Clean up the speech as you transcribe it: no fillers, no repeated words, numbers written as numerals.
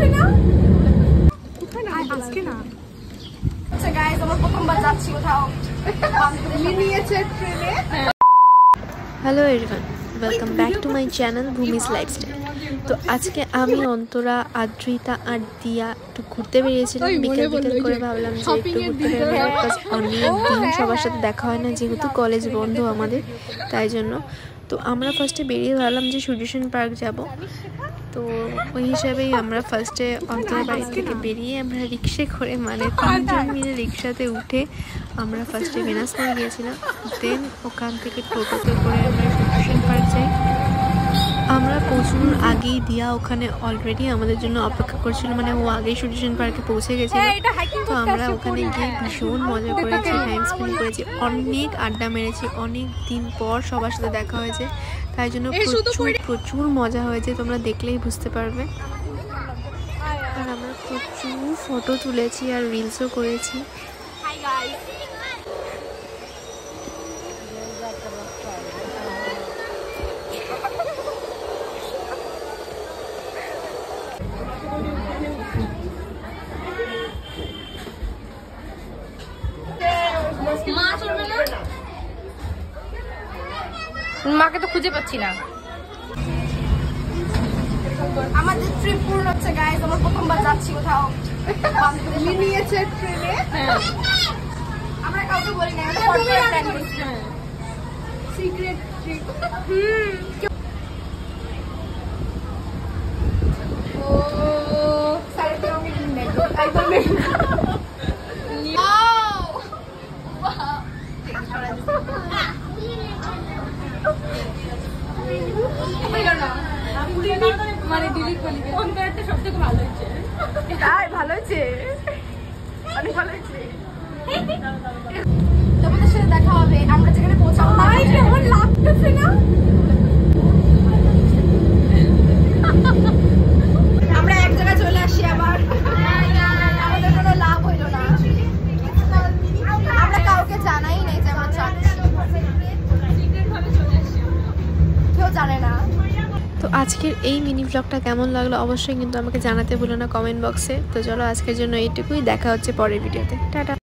লাগতেছে না আজকে না। আচ্ছা গাইস, আমরা প্রথমবার যাচ্ছি কোথাও, নিয়েছে ট্রেনে। Hello everyone, welcome back to my channel Bhumi's lifestyle. তো আজকে আমি অন্তরা, আদ্রিতা আর দিয়া একটু ঘুরতে বেরিয়েছিলাম। বিকেল করে ভাবলাম যে একটু ঘুরতে বেরোবো, অনেক দিন সবার সাথে দেখা হয় না, যেহেতু কলেজ বন্ধ আমাদের, তাই জন্য। তো আমরা ফার্স্টে বেরিয়ে ভাবলাম যে সূর্যসেন পার্ক যাব। তো ওই হিসাবেই আমরা ফার্স্টে অন্তরের বাড়ি থেকে বেরিয়ে আমরা রিক্সা করে, মানে 3 জন মিলে রিক্সাতে উঠে আমরা ফার্স্টে বেনাসপুর গিয়েছিলাম। দেন ওখান থেকে টোটোতে করে আমরা সূর্যসেন পার্ক যাই। আমরা পৌঁছানোর আগেই দিয়া ওখানে অলরেডি আমাদের জন্য অপেক্ষা করছিল, মানে ও আগেই সূর্যসেন পার্কে পৌঁছে গেছিল। তো আমরা ওখানে গিয়ে ভীষণ মজা করেছি, টাইম স্পেন্ড করেছি, অনেক আড্ডা মেরেছি, অনেক দিন পর সবার সাথে দেখা হয়েছে, তাই জন্য প্রচুর মজা হয়েছে, তোমরা দেখলেই বুঝতে পারবে। আর আমরা প্রচুর ফটো তুলেছি আর রিলসও করেছি। মাকে তো খুঁজে পাচ্ছি না। আমাদের ট্রিপ পূর্ণ হচ্ছে গাইস, আমরা প্রথমবার যাচ্ছি কোথাও, নিয়েছে ট্রেনে। আমরা কাউকে বলি না, সিক্রেট ট্রিপ। ও সাড়ে 13 মিনিট মানে ডিলিট করলি ফোন করাটা সবথেকে ভালো হয়েছে। তাই ভালো হয়েছে, অনেক ভালো হয়েছে। তোমাদের সাথে দেখা হবে আমরা যেখানে পৌঁছাবো। ভাই কেমন লাগতেছে না? আমরা এক জায়গায় চলে আসি, আবার আমাদের কোনো লাভ হইল না। আমরা কাউকে জানাই নাই যে আমরা যাচ্ছি, কেউ জানে না। তো আজকের এই মিনি ব্লগটা কেমন লাগলো অবশ্যই কিন্তু আমাকে জানাতে ভুলো না কমেন্ট বক্সে। তো চলো আজকের জন্য এইটুকুই, দেখা হচ্ছে পরের ভিডিওতে। টাটা।